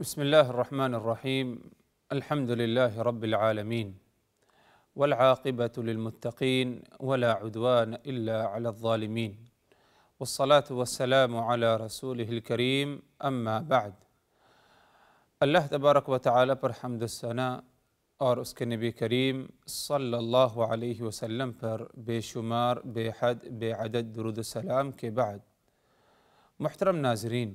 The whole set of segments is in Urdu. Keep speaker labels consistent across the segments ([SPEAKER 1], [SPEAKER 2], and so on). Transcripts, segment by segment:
[SPEAKER 1] بسم الله الرحمن الرحيم. الحمد لله رب العالمين، والعاقبة للمتقين ولا عدوان إلا على الظالمين، والصلاة والسلام على رسوله الكريم، اما بعد۔ اللہ تبارک و تعالی پر حمد و ثنا اور اس کے نبی کریم صلی اللہ علیہ وسلم پر بے شمار بے حد بے عدد درود و سلام کے بعد، محترم ناظرین،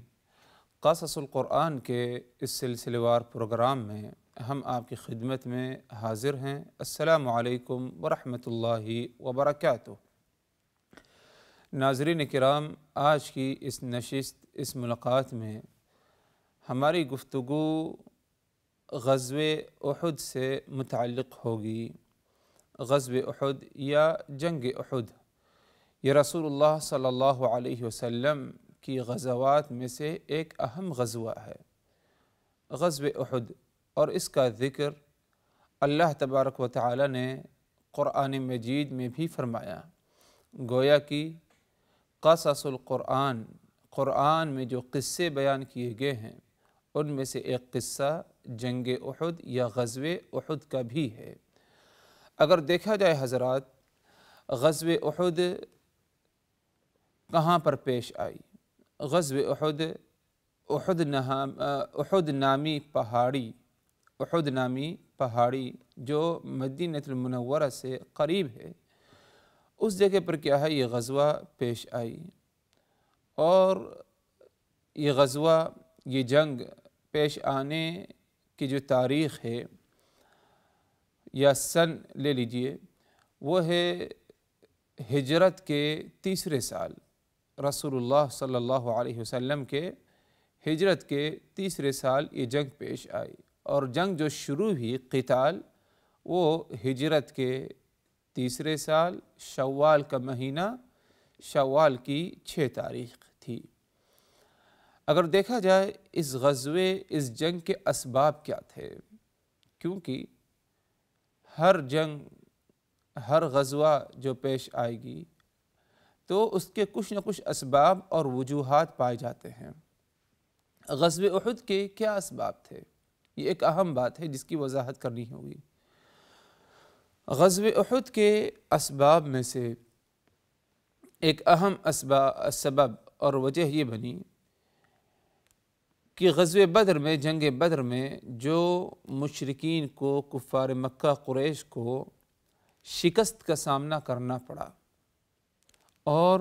[SPEAKER 1] قصص القرآن کے اس سلسلہ وار پروگرام میں ہم آپ کی خدمت میں حاضر ہیں۔ السلام علیکم ورحمۃ اللہ وبرکاتہ۔ ناظرین کرام، آج کی اس نشست، اس ملاقات میں ہماری گفتگو غزوہ احد سے متعلق ہوگی۔ غزوہ احد یا جنگ احد یہ رسول اللہ صلی اللہ علیہ وسلم کی غزوات میں سے ایک اہم غزوہ ہے، غزوہ احد، اور اس کا ذکر اللہ تبارک و تعالی نے قرآن مجید میں بھی فرمایا۔ گویا کہ قصص القرآن، قرآن میں جو قصے بیان کیے گئے ہیں ان میں سے ایک قصہ جنگ احد یا غزوہ احد کا بھی ہے۔ اگر دیکھا جائے حضرات، غزوہ احد کہاں پر پیش آئی؟ غزوہ احد احد نامی پہاڑی جو مدینہ المنورہ سے قریب ہے، اس جگہ پر کیا ہے، یہ غزوہ پیش آئی۔ اور یہ غزوہ، یہ جنگ پیش آنے کی جو تاریخ ہے یا سن لے لیجئے، وہ ہے ہجرت کے تیسرے سال۔ رسول اللہ صلی اللہ علیہ وسلم کے ہجرت کے تیسرے سال یہ جنگ پیش آئی، اور جنگ جو شروع ہوئی، قتال، وہ ہجرت کے تیسرے سال شوال کا مہینہ، شوال کی 6 تاریخ تھی۔ اگر دیکھا جائے اس غزوے، اس جنگ کے اسباب کیا تھے، کیونکہ ہر جنگ، ہر غزوہ جو پیش آئے گی تو اس کے کچھ نہ کچھ اسباب اور وجوہات پائے جاتے ہیں۔ غزوہ احد کے کیا اسباب تھے، یہ ایک اہم بات ہے جس کی وضاحت کرنی ہوگی۔ غزوہ احد کے اسباب میں سے ایک اہم سبب اور وجہ یہ بنی کہ غزوہ بدر میں، جنگ بدر میں جو مشرکین کو، کفار مکہ قریش کو شکست کا سامنا کرنا پڑا، اور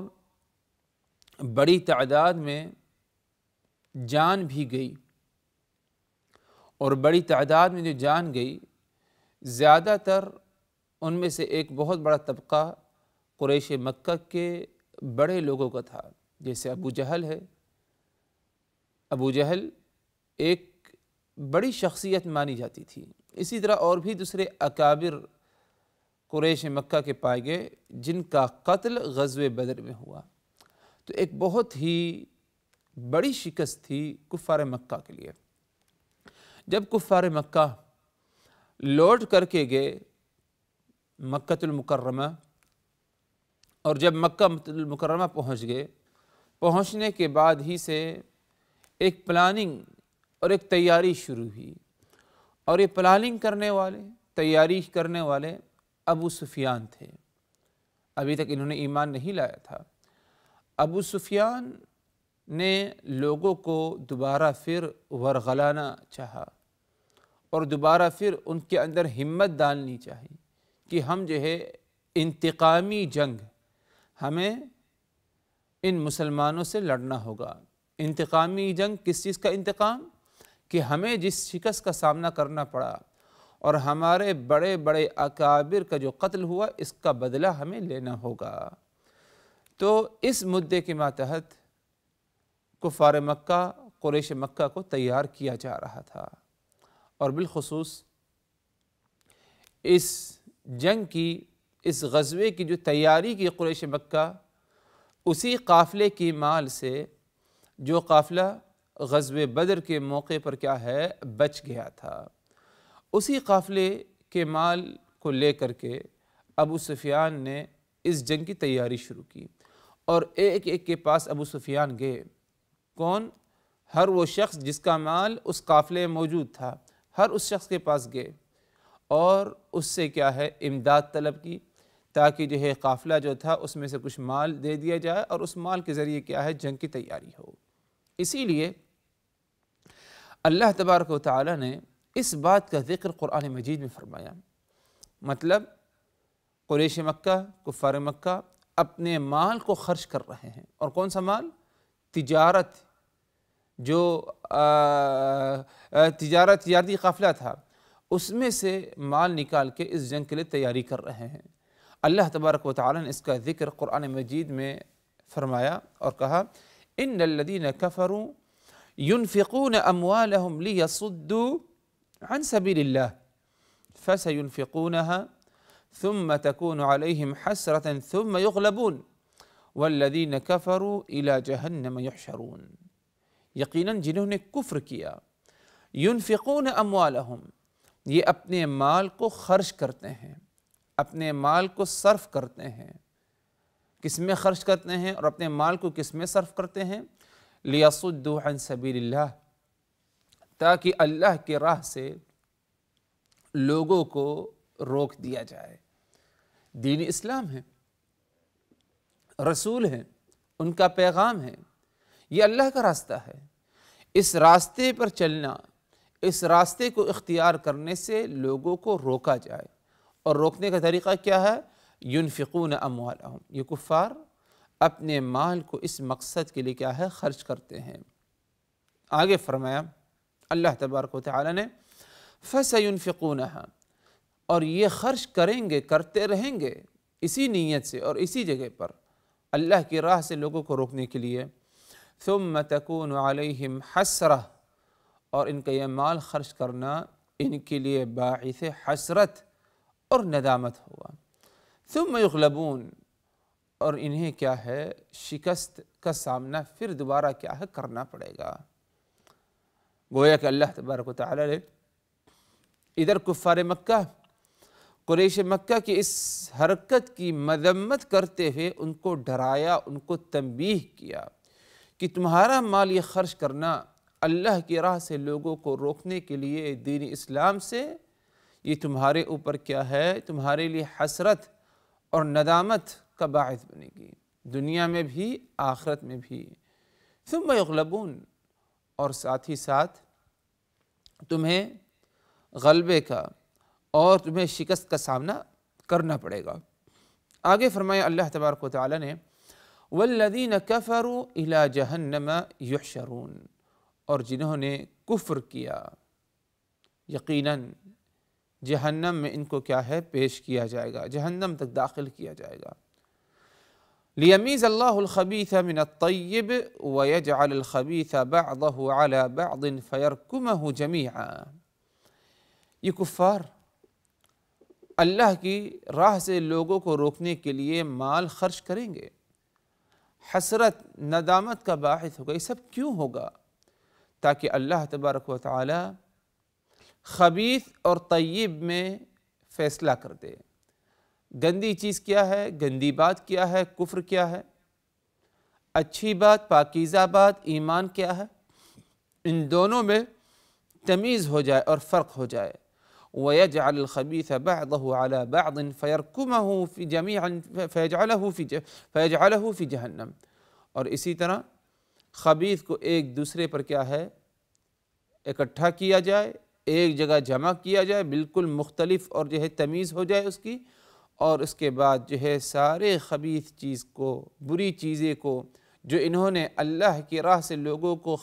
[SPEAKER 1] بڑی تعداد میں جان بھی گئی، اور بڑی تعداد میں جو جان گئی، زیادہ تر ان میں سے ایک بہت بڑا طبقہ قریش مکہ کے بڑے لوگوں کا تھا، جیسے ابو جہل ہے۔ ابو جہل ایک بڑی شخصیت مانی جاتی تھی، اسی طرح اور بھی دوسرے اکابر قریش مکہ کے پائے گئے جن کا قتل غزوہ بدر میں ہوا۔ تو ایک بہت ہی بڑی شکست تھی کفار مکہ کے لیے۔ جب کفار مکہ لوٹ کر کے گئے مکہ المکرمہ، اور جب مکہ المکرمہ پہنچ گئے، پہنچنے کے بعد ہی سے ایک پلاننگ اور ایک تیاری شروع ہوئی، اور یہ پلاننگ کرنے والے، تیاری کرنے والے ابو سفیان تھے۔ ابھی تک انہوں نے ایمان نہیں لایا تھا۔ ابو سفیان نے لوگوں کو دوبارہ پھر ورغلانا چاہا، اور دوبارہ پھر ان کے اندر ہمت ڈالنی چاہی کہ ہم جو ہے انتقامی جنگ، ہمیں ان مسلمانوں سے لڑنا ہوگا۔ انتقامی جنگ، کس چیز کا انتقام؟ کہ ہمیں جس شکست کا سامنا کرنا پڑا اور ہمارے بڑے بڑے اکابر کا جو قتل ہوا، اس کا بدلہ ہمیں لینا ہوگا۔ تو اس مدعے کے ماتحت کفار مکہ، قریش مکہ کو تیار کیا جا رہا تھا، اور بالخصوص اس جنگ کی، اس غزوے کی جو تیاری کی قریش مکہ، اسی قافلے کی مال سے جو قافلہ غزوہ بدر کے موقع پر کیا ہے، بچ گیا تھا، اسی قافلے کے مال کو لے کر کے ابو سفیان نے اس جنگ کی تیاری شروع کی، اور ایک ایک کے پاس ابو سفیان گئے۔ کون؟ ہر وہ شخص جس کا مال اس قافلے میں موجود تھا، ہر اس شخص کے پاس گئے اور اس سے کیا ہے امداد طلب کی، تاکہ جو ہے قافلہ جو تھا اس میں سے کچھ مال دے دیا جائے اور اس مال کے ذریعے کیا ہے جنگ کی تیاری ہو۔ اسی لیے اللہ تبارک و تعالی نے اس بات کا ذکر قرآن مجید میں فرمایا۔ مطلب قریش مکہ، کفار مکہ اپنے مال کو خرچ کر رہے ہیں، اور کون سا مال؟ تجارت، جو تجارتی قافلہ تھا، اس میں سے مال نکال کے اس جنگ کے لیے تیاری کر رہے ہیں۔ اللہ تبارک و تعالی نے اس کا ذکر قرآن مجید میں فرمایا اور کہا ان الذین کفروا ينفقون اموالهم ليصدوا عن سبيل الله فسينفقونها ثم تكون عليهم حسرة ثم يغلبون والذین کفروا الى جہنم یحشرون۔ یقیناً جنہوں نے کفر کیا، ينفقون اموالهم، یہ اپنے مال کو خرچ کرتے ہیں، اپنے مال کو صرف کرتے ہیں۔ کس میں خرچ کرتے ہیں اور اپنے مال کو کس میں صرف کرتے ہیں؟ لیصدوا عن سبیل اللہ، تاکہ اللہ کی راہ سے لوگوں کو روک دیا جائے۔ دین اسلام ہے، رسول ہیں، ان کا پیغام ہے، یہ اللہ کا راستہ ہے۔ اس راستے پر چلنا، اس راستے کو اختیار کرنے سے لوگوں کو روکا جائے، اور روکنے کا طریقہ کیا ہے؟ ينفقون اموالهم، یہ کفار اپنے مال کو اس مقصد کے لیے کیا ہے خرچ کرتے ہیں۔ آگے فرمایا اللہ تبارک و تعالی نے فَسَيُنْفِقُونَهَا، اور یہ خرچ کریں گے، کرتے رہیں گے اسی نیت سے اور اسی جگہ پر اللہ کی راہ سے لوگوں کو روکنے کے لیے۔ ثُمَّ تَكُونُ عَلَيْهِمْ حَسْرَةٌ، اور ان کا یہ مال خرچ کرنا ان کے لیے باعث حسرت اور ندامت ہوگا۔ ثم یغلبون، اور انہیں کیا ہے شکست کا سامنا پھر دوبارہ کیا ہے کرنا پڑے گا۔ گویا کہ اللہ تبارک و تعالی نے ادھر کفار مکہ، قریش مکہ کی اس حرکت کی مذمت کرتے ہوئے ان کو ڈرایا، ان کو تنبیہ کیا کہ تمہارا مال یہ خرچ کرنا اللہ کی راہ سے لوگوں کو روکنے کے لیے دین اسلام سے، یہ تمہارے اوپر کیا ہے، تمہارے لیے حسرت اور ندامت کا باعث بنے گی، دنیا میں بھی آخرت میں بھی۔ ثم یغلبون، اور ساتھ ہی ساتھ تمہیں غلبے کا اور تمہیں شکست کا سامنا کرنا پڑے گا۔ آگے فرمایا اللہ تبارک و تعالی نے والذین کفروا الی جہنم یحشرون، اور جنہوں نے کفر کیا یقیناً جہنم میں ان کو کیا ہے پیش کیا جائے گا، جہنم تک داخل کیا جائے گا۔ لیمیز اللہ الخبیث من الطیب ویجعل الخبیث بعضہ علی بعض فیرکمہ جمیعا۔ یہ کفار اللہ کی راہ سے لوگوں کو روکنے کے لیے مال خرچ کریں گے، حسرت ندامت کا باعث ہوگا۔ یہ سب کیوں ہوگا؟ تاکہ اللہ تبارک و تعالی خبیث اور طیب میں فیصلہ کر دے۔ گندی چیز کیا ہے، گندی بات کیا ہے، کفر کیا ہے، اچھی بات پاکیزہ بات ایمان کیا ہے، ان دونوں میں تمیز ہو جائے اور فرق ہو جائے۔ وَيَجْعَلُ الْخَبِيثَ بَعْضَهُ عَلَى بَعْضٍ فَيَرْكُمَهُ فِي جَمِيعًا فَيَجْعَلَهُ فِي جَهَنَّمَ، اور اسی طرح خبیث کو ایک دوسرے پر کیا ہے اکٹھا کیا جائے، ایک جگہ جمع کیا جائے، بالکل مختلف اور جو ہے تمیز ہو جائے اس کی، اور اس کے بعد جو ہے سارے خبیث چیز کو، بری چیزیں کو جو انہوں نے اللہ کی راہ سے لوگوں کو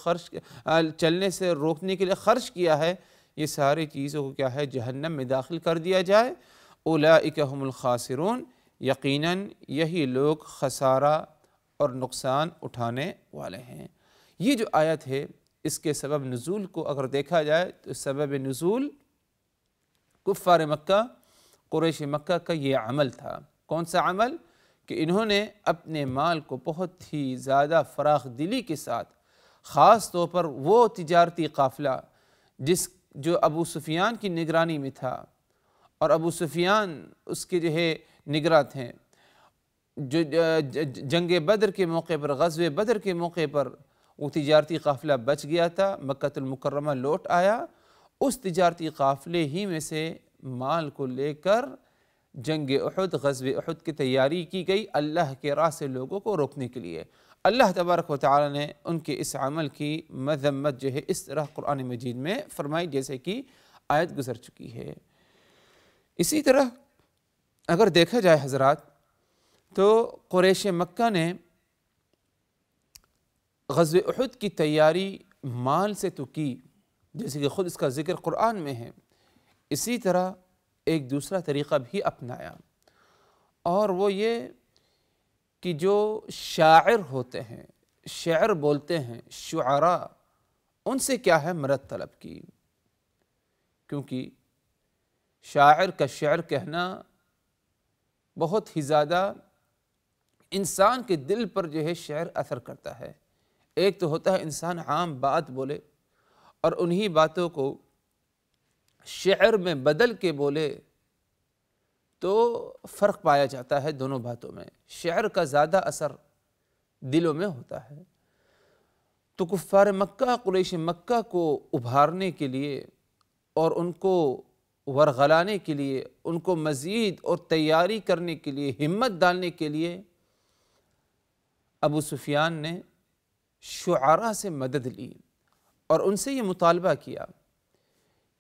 [SPEAKER 1] چلنے سے روکنے کے لیے خرچ کیا ہے، یہ ساری چیزوں کو کیا ہے جہنم میں داخل کر دیا جائے۔ اولئک هم الخاسرون، یقیناً یہی لوگ خسارہ اور نقصان اٹھانے والے ہیں۔ یہ جو آیت ہے اس کے سبب نزول کو اگر دیکھا جائے تو سبب نزول کفار مکہ، قریش مکہ کا یہ عمل تھا۔ کون سا عمل؟ کہ انہوں نے اپنے مال کو بہت ہی زیادہ فراخ دلی کے ساتھ، خاص طور پر وہ تجارتی قافلہ جو ابو سفیان کی نگرانی میں تھا، اور ابو سفیان اس کے جو ہے نگراں تھے، جو جنگ بدر کے موقع پر، غزوہ بدر کے موقع پر وہ تجارتی قافلہ بچ گیا تھا، مکہ المکرمہ لوٹ آیا، اس تجارتی قافلے ہی میں سے مال کو لے کر جنگ احد، غزوہ احد کی تیاری کی گئی اللہ کے راہ سے لوگوں کو روکنے کے لیے۔ اللہ تبارک و تعالی نے ان کے اس عمل کی مذمت جو ہے اس طرح قرآن مجید میں فرمائی جیسے کہ آیت گزر چکی ہے۔ اسی طرح اگر دیکھا جائے حضرات تو قریش مکہ نے غزوہ احد کی تیاری مال سے تو کی، جیسے کہ خود اس کا ذکر قرآن میں ہے، اسی طرح ایک دوسرا طریقہ بھی اپنایا، اور وہ یہ کہ جو شاعر ہوتے ہیں، شعر بولتے ہیں، شعراء، ان سے کیا ہے مدد طلب کی، کیونکہ شاعر کا شعر کہنا بہت ہی زیادہ انسان کے دل پر جو ہے شعر اثر کرتا ہے۔ ایک تو ہوتا ہے انسان عام بات بولے اور انہی باتوں کو شعر میں بدل کے بولے تو فرق پایا جاتا ہے دونوں باتوں میں، شعر کا زیادہ اثر دلوں میں ہوتا ہے۔ تو کفار مکہ، قریش مکہ کو ابھارنے کے لیے اور ان کو ورغلانے کے لیے، ان کو مزید اور تیاری کرنے کے لیے، ہمت ڈالنے کے لیے ابو سفیان نے شعراء سے مدد لی اور ان سے یہ مطالبہ کیا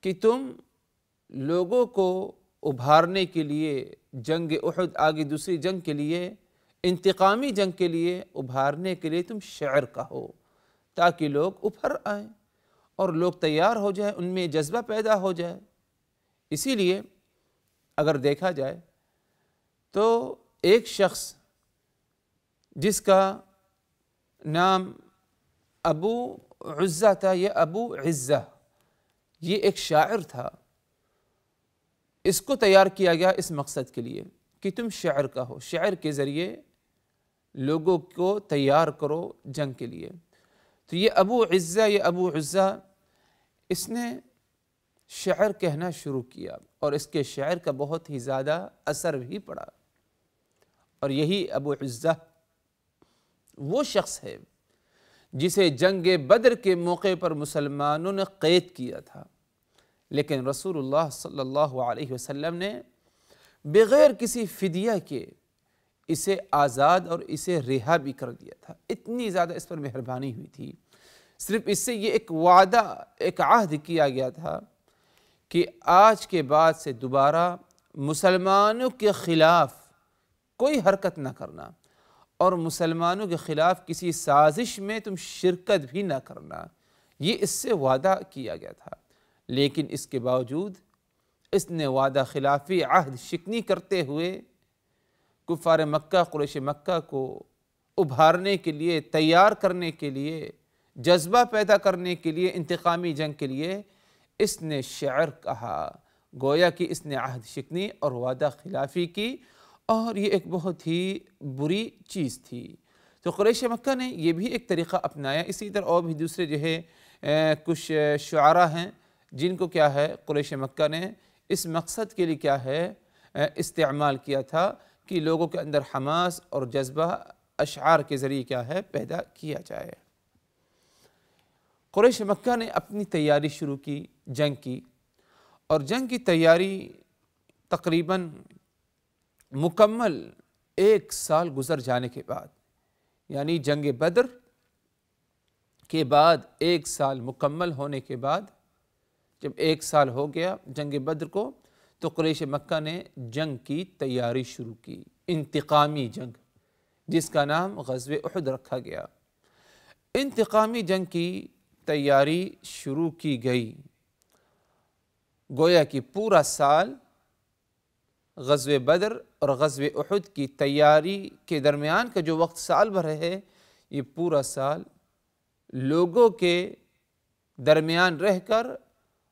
[SPEAKER 1] کہ تم لوگوں کو ابھارنے کے لیے، جنگ احد آگے دوسری جنگ کے لیے، انتقامی جنگ کے لیے ابھارنے کے لیے تم شعر کہو تاکہ لوگ ابھر آئیں اور لوگ تیار ہو جائیں، ان میں جذبہ پیدا ہو جائے۔ اسی لیے اگر دیکھا جائے تو ایک شخص جس کا نام ابو عزہ تھا، یہ ابو عزہ، یہ ایک شاعر تھا، اس کو تیار کیا گیا اس مقصد کے لیے کہ تم شعر کہو، شعر کے ذریعے لوگوں کو تیار کرو جنگ کے لیے۔ تو یہ ابو عزہ اس نے شعر کہنا شروع کیا اور اس کے شعر کا بہت ہی زیادہ اثر بھی پڑا، اور یہی ابو عزہ وہ شخص ہے جسے جنگ بدر کے موقع پر مسلمانوں نے قید کیا تھا، لیکن رسول اللہ صلی اللہ علیہ وسلم نے بغیر کسی فدیہ کے اسے آزاد اور اسے رہا بھی کر دیا تھا۔ اتنی زیادہ اس پر مہربانی ہوئی تھی، صرف اس سے یہ ایک وعدہ، ایک عہد کیا گیا تھا کہ آج کے بعد سے دوبارہ مسلمانوں کے خلاف کوئی حرکت نہ کرنا اور مسلمانوں کے خلاف کسی سازش میں تم شرکت بھی نہ کرنا، یہ اس سے وعدہ کیا گیا تھا۔ لیکن اس کے باوجود اس نے وعدہ خلافی، عہد شکنی کرتے ہوئے کفار مکہ، قریش مکہ کو ابھارنے کے لیے، تیار کرنے کے لیے، جذبہ پیدا کرنے کے لیے، انتقامی جنگ کے لیے اس نے شعر کہا، گویا کہ اس نے عہد شکنی اور وعدہ خلافی کی، اور یہ ایک بہت ہی بری چیز تھی۔ تو قریش مکہ نے یہ بھی ایک طریقہ اپنایا۔ اسی طرح اور بھی دوسرے جو ہے کچھ شعراء ہیں جن کو کیا ہے قریش مکہ نے اس مقصد کے لیے کیا ہے استعمال کیا تھا کہ لوگوں کے اندر حماس اور جذبہ اشعار کے ذریعے کیا ہے پیدا کیا جائے۔ قریش مکہ نے اپنی تیاری شروع کی جنگ کی، اور جنگ کی تیاری تقریباً مکمل 1 سال گزر جانے کے بعد، یعنی جنگ بدر کے بعد 1 سال مکمل ہونے کے بعد، جب 1 سال ہو گیا جنگ بدر کو، تو قریش مکہ نے جنگ کی تیاری شروع کی، انتقامی جنگ جس کا نام غزوہ احد رکھا گیا۔ انتقامی جنگ کی تیاری شروع کی گئی، گویا کہ پورا سال غزوہ بدر اور غزوہ احد کی تیاری کے درمیان کا جو وقت سال بھر ہے، یہ پورا سال لوگوں کے درمیان رہ کر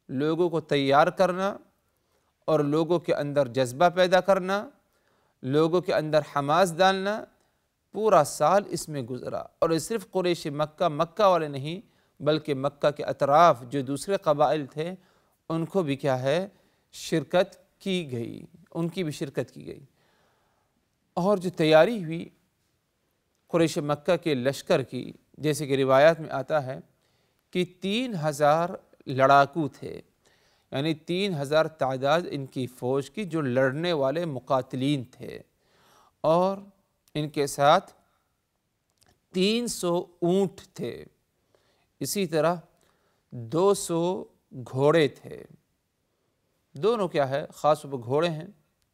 [SPEAKER 1] لوگوں کو تیار کرنا اور لوگوں کے اندر جذبہ پیدا کرنا، لوگوں کے اندر حماس ڈالنا، پورا سال اس میں گزرا۔ اور یہ صرف قریش مکہ والے نہیں بلکہ مکہ کے اطراف جو دوسرے قبائل تھے ان کو بھی کیا ہے شرکت کی گئی، ان کی بھی شرکت کی گئی۔ اور جو تیاری ہوئی قریش مکہ کے لشکر کی، جیسے کہ روایات میں آتا ہے کہ 3000 لڑاکو تھے، یعنی 3000 تعداد ان کی فوج کی جو لڑنے والے مقاتلین تھے، اور ان کے ساتھ 300 اونٹ تھے، اسی طرح 200 گھوڑے تھے۔ دونوں کیا ہے، خاص طور پر گھوڑے ہیں،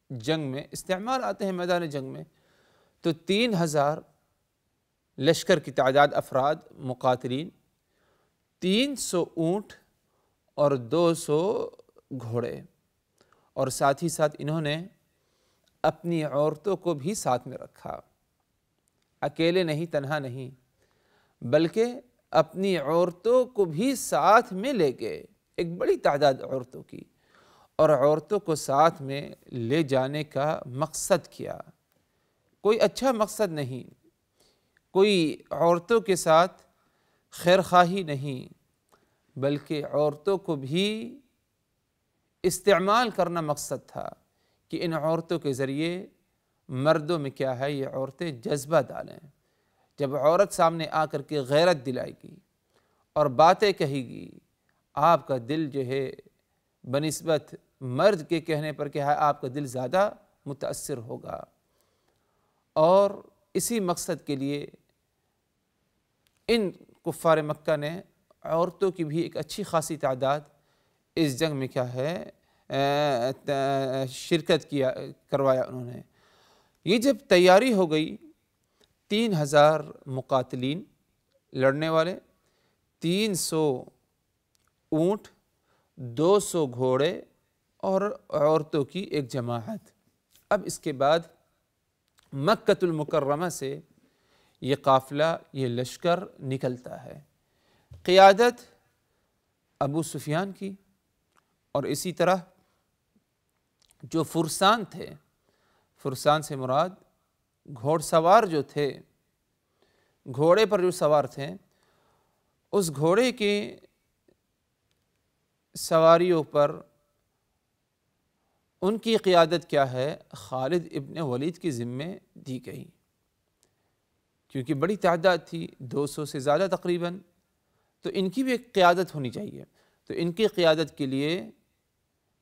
[SPEAKER 1] جنگ میں استعمال آتے ہیں، میدان جنگ میں۔ تو 3000 لشکر کی تعداد افراد مقاتلین، 300 اونٹ اور 200 گھوڑے، اور ساتھ ہی ساتھ انہوں نے اپنی عورتوں کو بھی ساتھ میں رکھا، اکیلے نہیں، تنہا نہیں، بلکہ اپنی عورتوں کو بھی ساتھ میں لے گئے، ایک بڑی تعداد عورتوں کی، اور عورتوں کو ساتھ میں لے جانے کا مقصد کیا، کوئی اچھا مقصد نہیں، کوئی عورتوں کے ساتھ خیر خواہی نہیں، بلکہ عورتوں کو بھی استعمال کرنا مقصد تھا کہ ان عورتوں کے ذریعے مردوں میں کیا ہے، یہ عورتیں جذبہ ڈالیں۔ جب عورت سامنے آ کر کے غیرت دلائے گی اور باتیں کہے گی، آپ کا دل جو ہے بنسبت مرد کے کہنے پر کیا ہے، آپ کا دل زیادہ متاثر ہوگا، اور اسی مقصد کے لیے ان کفار مکہ نے عورتوں کی بھی ایک اچھی خاصی تعداد اس جنگ میں کیا ہے شرکت کروایا انہوں نے۔ یہ جب تیاری ہو گئی، 3000 مقاتلین لڑنے والے، 300 اونٹ، 200 گھوڑے اور عورتوں کی ایک جماعت۔ اب اس کے بعد مکۃ المکرمہ سے یہ قافلہ، یہ لشکر نکلتا ہے، قیادت ابو سفیان کی، اور اسی طرح جو فرسان تھے، فرسان سے مراد گھوڑ سوار جو تھے، گھوڑے پر جو سوار تھے، اس گھوڑے کے سواریوں پر ان کی قیادت کیا ہے، خالد ابن ولید کی ذمہ دی گئی، کیونکہ بڑی تعداد تھی، 200 سے زیادہ تقریباً، تو ان کی بھی ایک قیادت ہونی چاہیے۔ تو ان کی قیادت کے لیے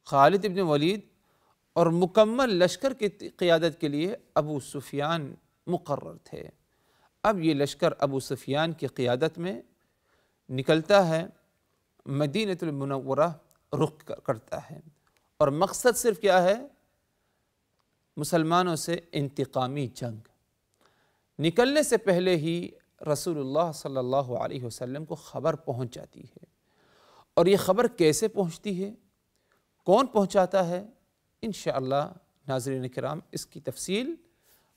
[SPEAKER 1] خالد ابن ولید اور مکمل لشکر کی قیادت کے لیے ابو سفیان مقرر تھے۔ اب یہ لشکر ابو سفیان کی قیادت میں نکلتا ہے، مدینہ المنورہ رخ کرتا ہے، اور مقصد صرف کیا ہے، مسلمانوں سے انتقامی جنگ۔ نکلنے سے پہلے ہی رسول اللہ صلی اللہ علیہ وسلم کو خبر پہنچ جاتی ہے، اور یہ خبر کیسے پہنچتی ہے، کون پہنچاتا ہے، انشاءاللہ ناظرین کرام اس کی تفصیل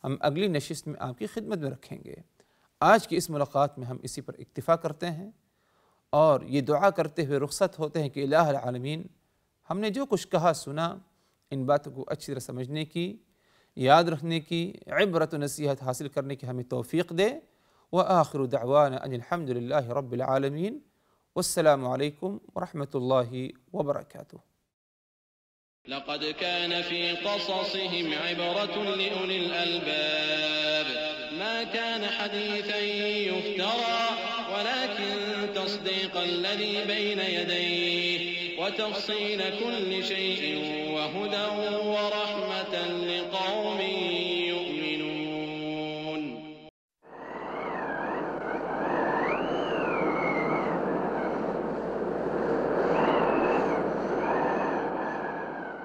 [SPEAKER 1] ہم اگلی نشست میں آپ کی خدمت میں رکھیں گے۔ آج کی اس ملاقات میں ہم اسی پر اکتفا کرتے ہیں، اور یہ دعا کرتے ہوئے رخصت ہوتے ہیں کہ الہ العالمین ہم نے جو کچھ کہا سنا، ان باتوں کو اچھی طرح سمجھنے کی، یاد رکھنے کی، عبرت و نصیحت حاصل کرنے کی ہمیں توفیق دے۔ وآخر دعوانا ان الحمد للہ رب العالمین، والسلام علیکم ورحمۃ اللہ وبرکاتہ۔
[SPEAKER 2] لقد كان في قصصهم عبرة لأولي الألباب ما كان حديثا يفترى ولكن تصديق الذي بين يديه وتفصيل كل شيء وهدى